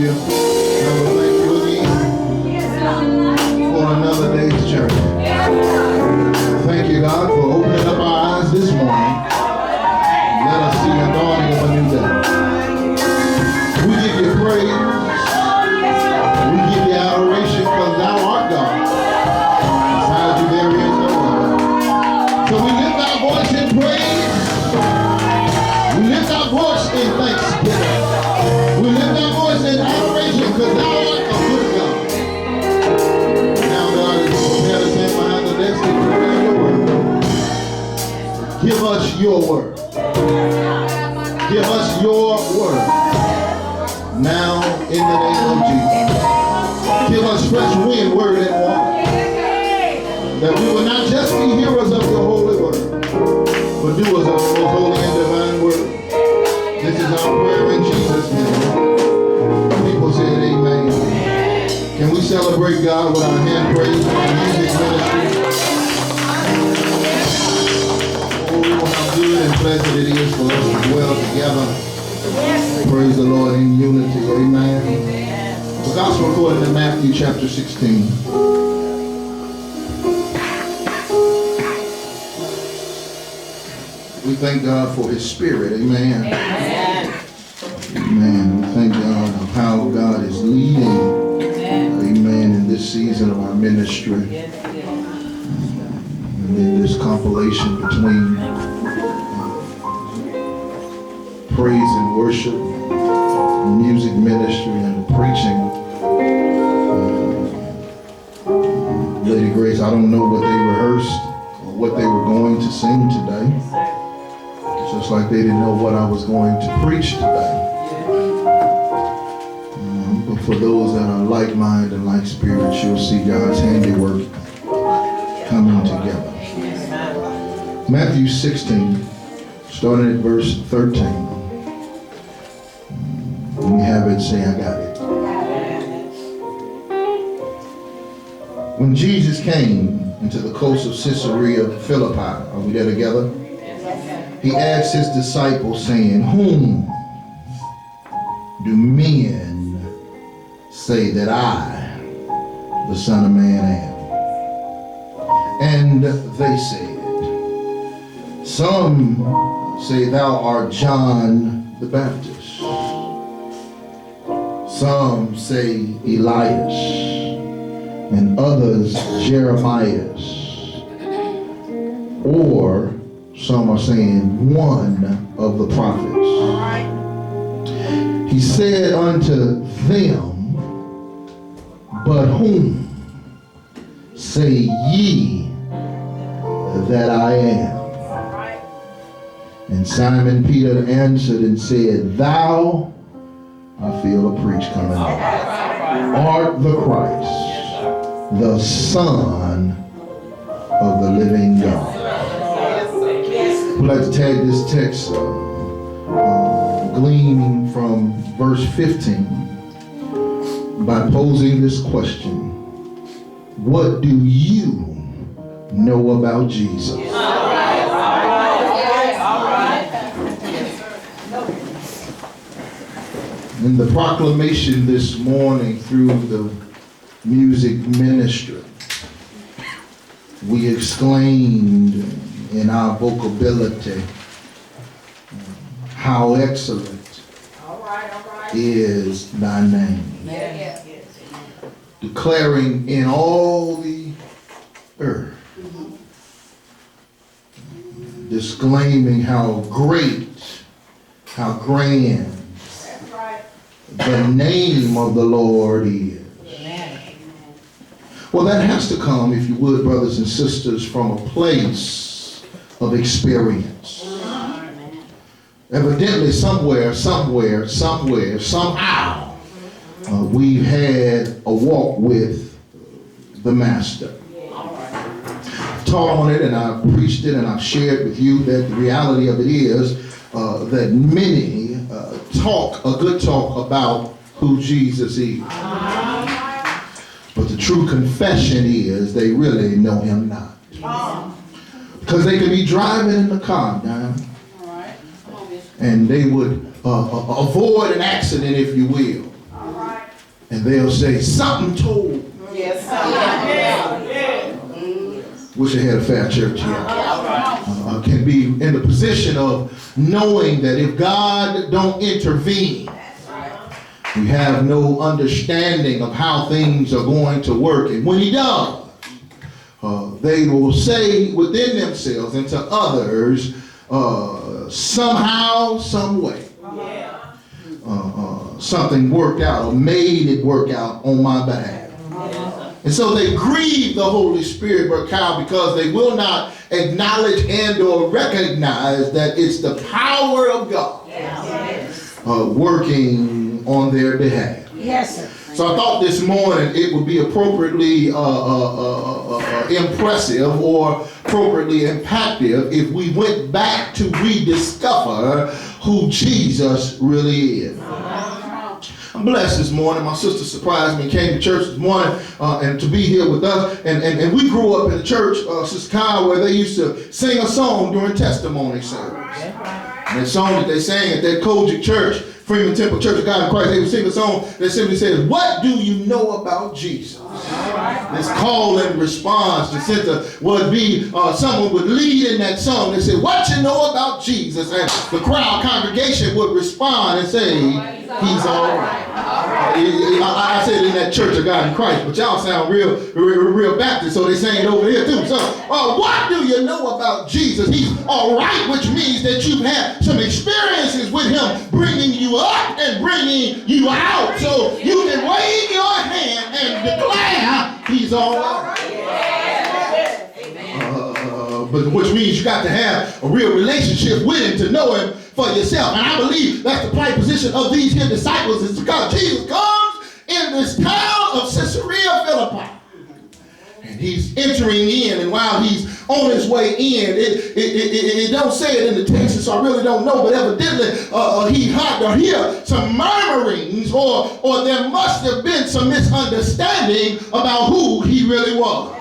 And we thank you again for another day's journey. Thank you, God, for opening up our eyes this morning. Let us see the dawning of a new day. We give you praise. We give you adoration because thou art God. Beside you there is no other. So we lift our voice in praise. We lift our voice in thanksgiving. We lift our voice in adoration because thou art a good God. Now, God, as we prepare to stand behind the desk and prepare your word, give us your word. Give us your word. Now, in the name of Jesus. Give us fresh wind, word, and water. That we will not just be hearers of your holy word, but doers of the most holy and divine word. This is our prayer in Jesus' name. People said amen. Can we celebrate God with our hand praise for our music ministry? Oh, how good and pleasant it is for us to dwell together. Praise the Lord in unity. Amen. The gospel according to Matthew chapter 16. We thank God for his spirit. Amen. Amen. We thank God of how God is leading. Amen. In this season of our ministry. And in this compilation between praise and worship, music ministry, and preaching. Lady Grace, I don't know what they rehearsed or what they were going to sing today. Just like they didn't know what I was going to preach today. But for those that are like-minded and like-spirit, you'll see God's handiwork coming together. Matthew 16, starting at verse 13. When you have it, say, I got it. When Jesus came into the coast of Caesarea Philippi, are we there together? He asked his disciples, saying, whom do men say that I, the Son of Man, am? And they said, some say thou art John the Baptist. Some say Elias, and others Jeremiah, or some are saying one of the prophets. He said unto them, but whom say ye that I am? And Simon Peter answered and said, thou, I feel a preach coming up, art the Christ, the Son of the living God. I'd like to tag this text gleaning from verse 15 by posing this question. What do you know about Jesus? In the proclamation this morning through the music ministry, we exclaimed in our vocability, how excellent is thy name. Declaring in all the earth, disclaiming how great, how grand the name of the Lord is. Well, that has to come, if you would, brothers and sisters, from a place of experience. Evidently, somewhere, somehow, we've had a walk with the Master. I've taught on it and I've preached it and I've shared with you that the reality of it is that many talk a good talk about who Jesus is. But the true confession is they really know him not. Because they could be driving in the car now, and they would avoid an accident, if you will. And they'll say, something told. Yes. Wish I had a fair church here. Can be in the position of knowing that if God don't intervene, we have no understanding of how things are going to work. And when he does, they will say within themselves and to others, somehow, some way, something worked out or made it work out on my behalf. And so they grieve the Holy Spirit, Brother Kyle, because they will not acknowledge and or recognize that it's the power of God working on their behalf. Yes, sir. So I thought this morning it would be appropriately impressive or appropriately impactful if we went back to rediscover who Jesus really is. I'm blessed this morning. My sister surprised me and came to church this morning and to be here with us. And we grew up in the church, Sister Kyle, where they used to sing a song during testimony service. And that song that they sang at that Kojic Church, Freeman Temple Church of God in Christ, they would sing a song that simply says, what do you know about Jesus? This call and response, the center would be someone would lead in that song and say, what you know about Jesus? And the crowd congregation would respond and say, he's all right. I said in that Church of God in Christ, but y'all sound real Baptist, so they saying it over here too. So, what do you know about Jesus? He's all right, which means that you've had some experiences with him bringing you up and bringing you out, so you can wave your hand and declare he's all right. But which means you got to have a real relationship with him to know him for yourself. And I believe that's the plight position of these here disciples, is because Jesus comes in this town of Caesarea Philippi. And he's entering in, and while he's on his way in, it don't say it in the text, so I really don't know, but evidently he had to hear some murmurings, or there must have been some misunderstanding about who he really was.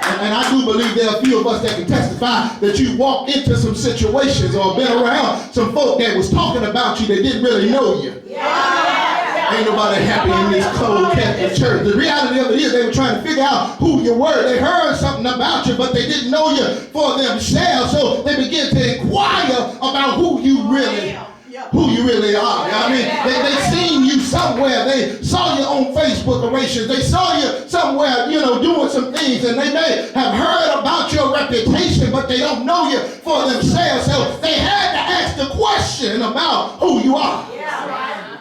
And I do believe there are a few of us that can testify that you walked into some situations or been around some folk that was talking about you that didn't really know you. Ain't nobody happy in this cold Catholic church. The reality of it is they were trying to figure out who you were. They heard something about you, but they didn't know you for themselves. So they began to inquire about who you really are. I mean, they seen you somewhere. They saw you on Facebook orations. They saw you somewhere, doing some things, and they may have heard about your reputation, but they don't know you for themselves. So they had to ask the question about who you are.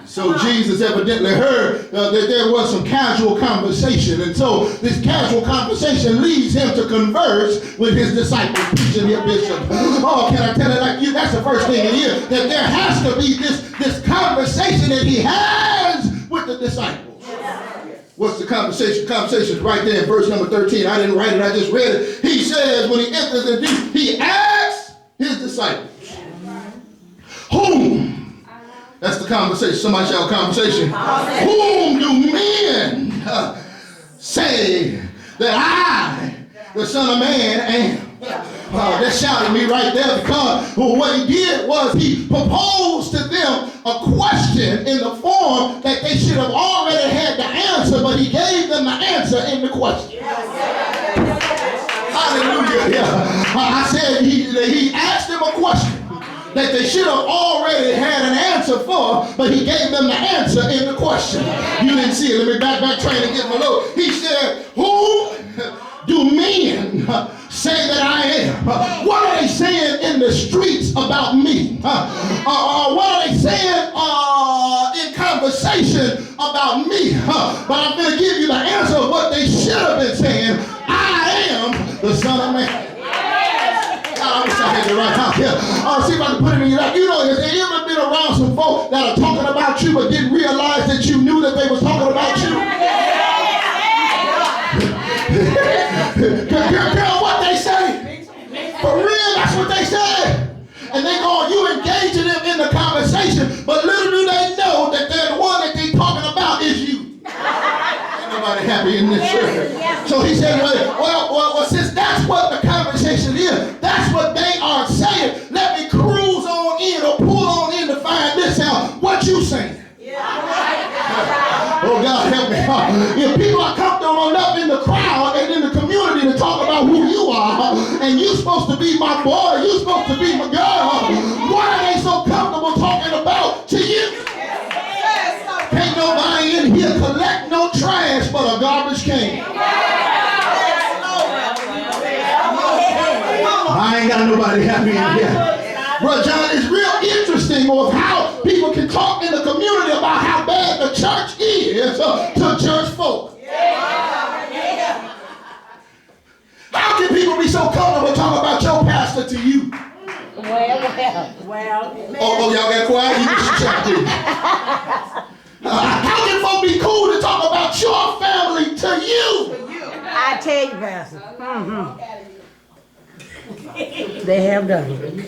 So Jesus evidently heard that there was some casual conversation. And so this casual conversation leads him to converse with his disciples, preaching here, Bishop. Oh, can I tell it like you? That's the first thing it is, that there has to be this conversation that he has with the disciples. What's the conversation? Conversation's right there in verse number 13. I didn't write it, I just read it. He says, when he enters the deep, he asks his disciples, whom? That's the conversation. Somebody shout conversation. Whom do men say that I, the Son of Man, am? That shouted me right there, because what he did was he proposed to them a question in the form that they should have already had the answer, but he gave them the answer in the question. Hallelujah. Yeah. I said he asked them a question that they should have already had an answer for, but he gave them the answer in the question. You didn't see it. Let me back train and get my load. He said, who do men say that I am? What are they saying in the streets about me? What are they saying in conversation about me? But I'm going to give you the answer of what they should have been saying. I am the Son of Man. I wish I had the right house here. See if I can put it in your lap. Have you ever been around some folk that are talking about you but didn't realize that you knew that they was talking about you? Girl, what they say? For real, that's what they say. And they go, you engaging them in the conversation, but little do they know that they're the one that they talking about is you. Ain't nobody happy in this church. So he said, well, since that's what the conversation is, that's what they are saying, let me cruise on in or pull on in to find this out. What you saying? Oh, God help me. If people are comfortable enough in the crowd and in the community to talk about who you are, and you're supposed to be my boy, you're supposed to be my girl, why are they so comfortable talking about to you? Can't nobody in here collect no trash but a garbage can. I ain't got nobody happy in here. Brother John, it's real interesting of how people can talk in the community about how bad the church is to church folk. How can people be so comfortable talking about your pastor to you? Well. Oh, y'all got quiet? You just checked in. How can folk be cool to talk about your family to you? I tell you, Pastor. They have done it.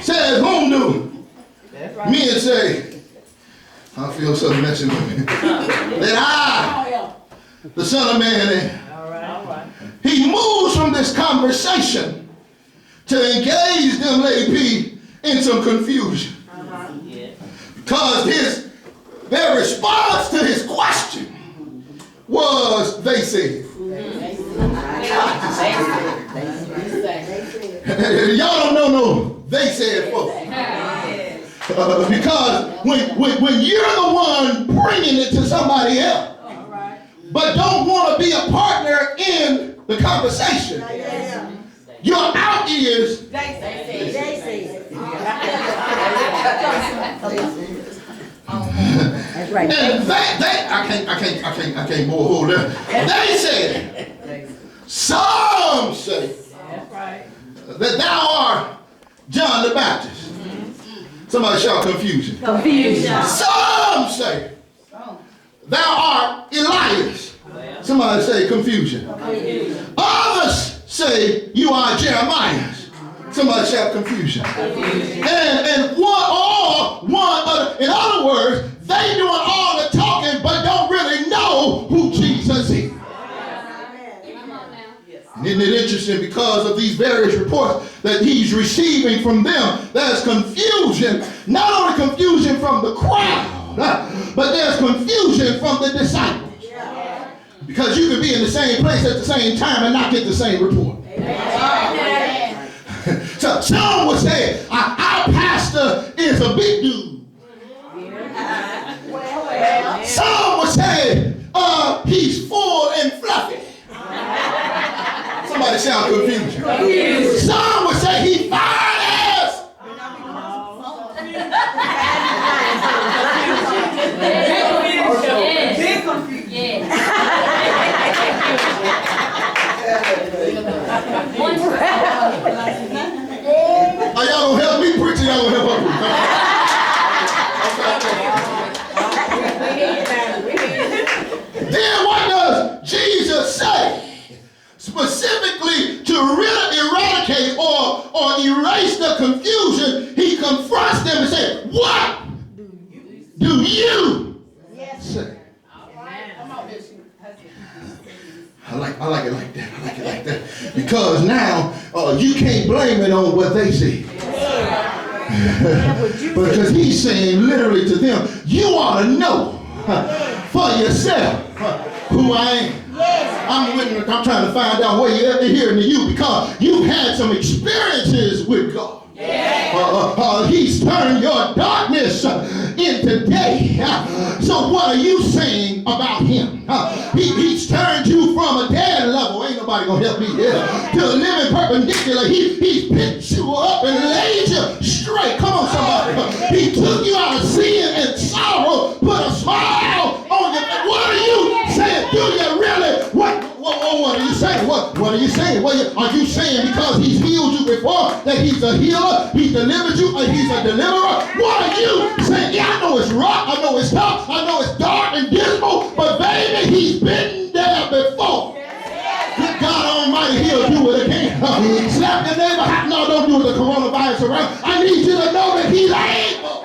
Says whom do? Men say, I feel something messing with me. That I, the Son of Man, he moves from this conversation to engage them lady in some confusion. Because their response to his question was, they said. Y'all don't know no they said folks. Because when you're the one bringing it to somebody else, but don't want to be a partner in the conversation, your out is they say. That's right. And I can't more hold that. They said, some say that thou art John the Baptist. Somebody shout confusion. Some say thou art Elias. Somebody say confusion. Others say you are Jeremiah. Somebody shout confusion. And in other words, they doing all the talking but don't really know who Jesus is. Isn't it interesting, because of these various reports that he's receiving from them, there's confusion, not only confusion from the crowd, but there's confusion from the disciples. Because you can be in the same place at the same time and not get the same report. So some would say, our pastor is a big dude. Some would say, he's full and fluffy. Somebody sound confused. Some would say he fine ass. Are y'all gonna help me preach or y'all gonna help me? Then what does Jesus say? Specifically to really eradicate or erase the confusion, he confronts them and says, what do you say? I like it like that. I like it like that. Because now you can't blame it on what they say. Because he's saying literally to them, you ought to know for yourself who I am. I'm trying to find out where you're hearing to you, because you've had some experiences with God. He's turned your darkness into day. So what are you saying about him? He's turned you from a dead level, ain't nobody gonna help me here, to a living perpendicular. He's picked you up and laid you straight. Come on, somebody. He took you out of sin and sorrow, put a smile on your face. What are you saying? Do you really? What are you saying? What are you saying? Are you saying because he's healed you before that he's a healer, he's delivered you, or he's a deliverer? What are you saying? Yeah, I know it's rough, I know it's tough, I know it's dark and dismal, but baby, he's been there before. Good God Almighty, he'll do it again. Slap your neighbor. No, don't do the coronavirus around. I need you to know that he's able.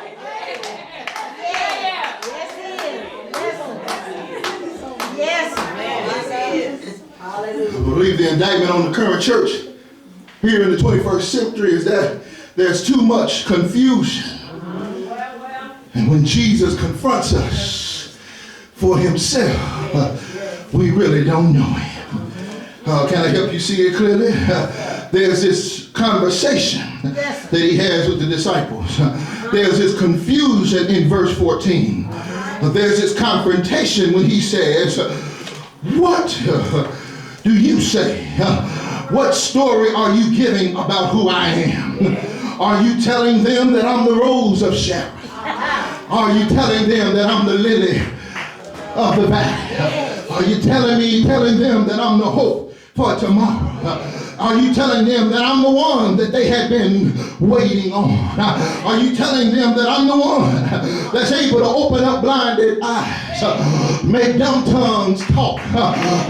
I believe the indictment on the current church here in the 21st century is that there's too much confusion. And when Jesus confronts us for himself, we really don't know him. Can I help you see it clearly? There's this conversation that he has with the disciples. There's this confusion in verse 14. There's this confrontation when he says, what do you say? What story are you giving about who I am? Are you telling them that I'm the rose of Sharon? Are you telling them that I'm the lily of the valley? Are you telling them that I'm the hope for tomorrow? Are you telling them that I'm the one that they had been waiting on? Are you telling them that I'm the one that's able to open up blinded eyes, make dumb tongues talk,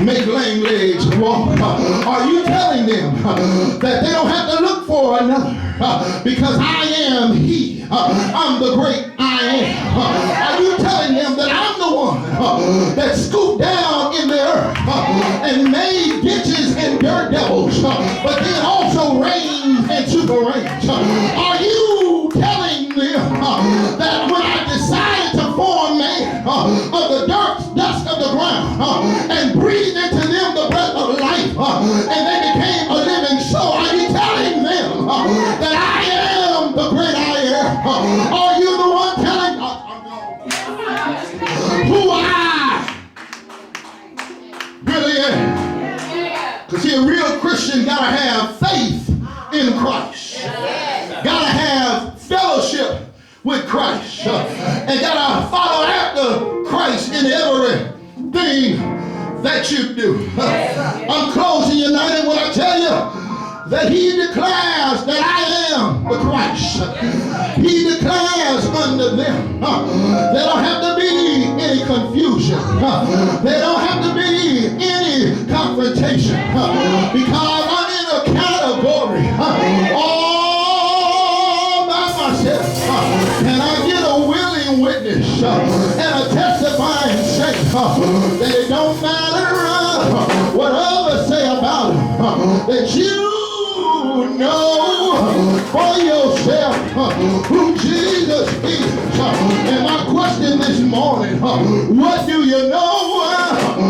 make lame legs walk? Are you telling them that they don't have to look for another because I am he? I'm the great I am. Are you telling them that I'm the one that scooped down in the earth and made ditches and dirt devils, but then also rains and super rains? Are you telling them that when I decided to form man of the dust of the ground and breathe into them the breath of life and they became a living soul? Are you telling them that I am the great I am? Are you the one telling who I really am? Because see, a real Christian gotta have faith in Christ, gotta have fellowship with Christ, and gotta follow after Christ in everything that you do. I'm closing united when I tell you that he declares that I am the Christ. He declares unto them. There don't have to be any confusion. There don't have to be any confrontation because I'm in a category all by myself. And I get a willing witness and a testifying saint that it don't matter what others say about him, that you know for yourself who Jesus is. And my question this morning, what do you know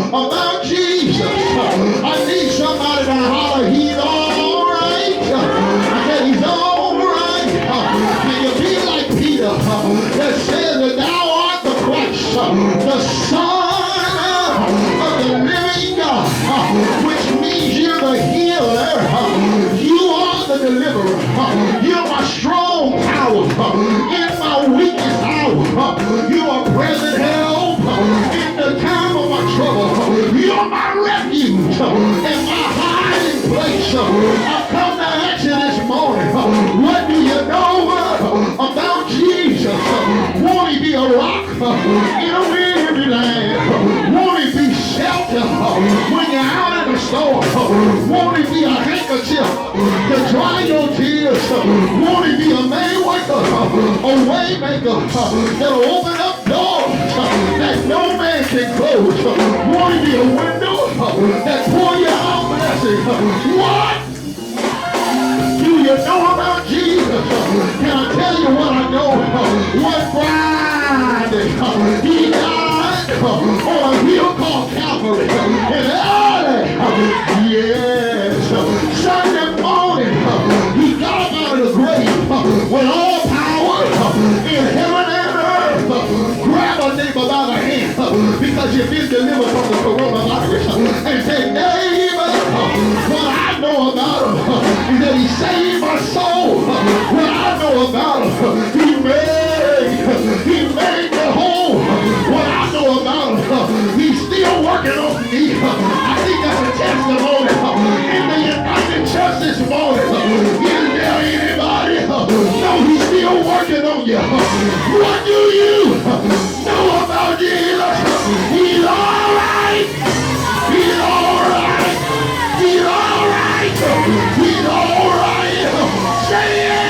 about Jesus? I need somebody to holler, he's all right. I said he's all right. Can you be like Peter that says that thou art the Christ, the Son of the living God, which means you're the healer. You are the deliverer. You're my strong tower in my weakest hour. You are present help in the time of my trouble. You're my refuge and my hiding place. I've come to ask you this morning, what do you know about Jesus? Won't he be a rock in a weary land? Won't he be shelter when you're out in the storm? Won't he be a handkerchief to dry your tears? Won't he be a maywaker, a waymaker that'll open up doors that no man can close? Won't he be a window that pour you out blessing? What do you know about Jesus? Can I tell you what I know? One Friday, he died on a hill called Calvary. And early, yes, Sunday morning, he got up out of the grave with all power in heaven and earth. Grab a neighbor by the hand because you've been delivered from the coronavirus and say, neighbor, what I know about him is that he saved my soul. What I know about him, he made me whole. What I know about him, he's still working on me. I think that's a testimony in the United Church this morning. Is there anybody know he's still working on you? What do you know about Jesus? He's all right. He's all right. He's all right. He's all right. Say it.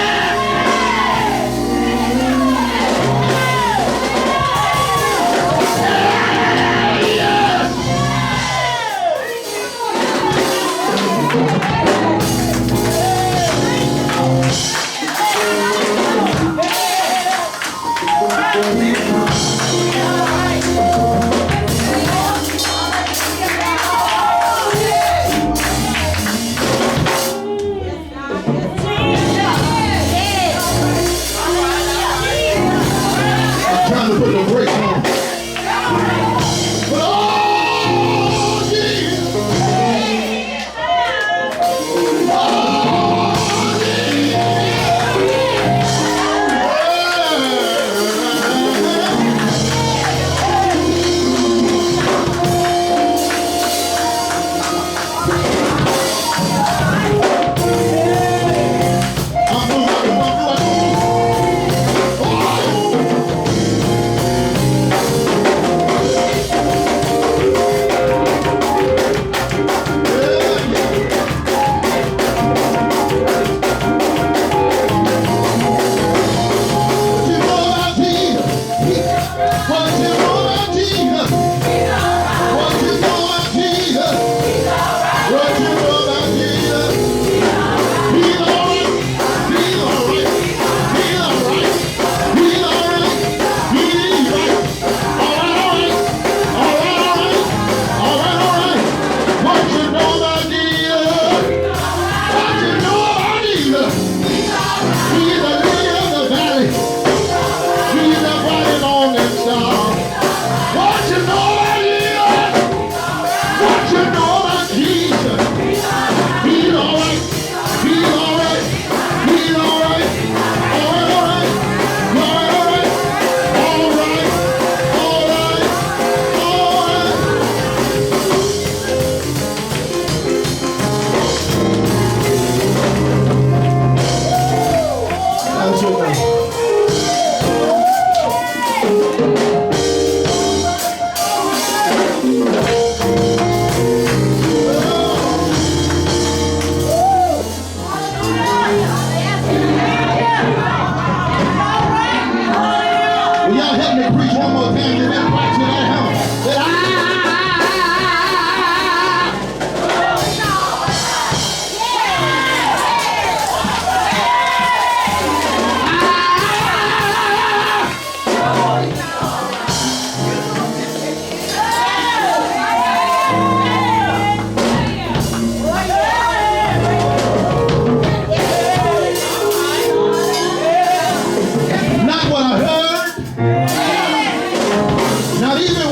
preach one more time. You better right to that hammer. That not what I heard. Not even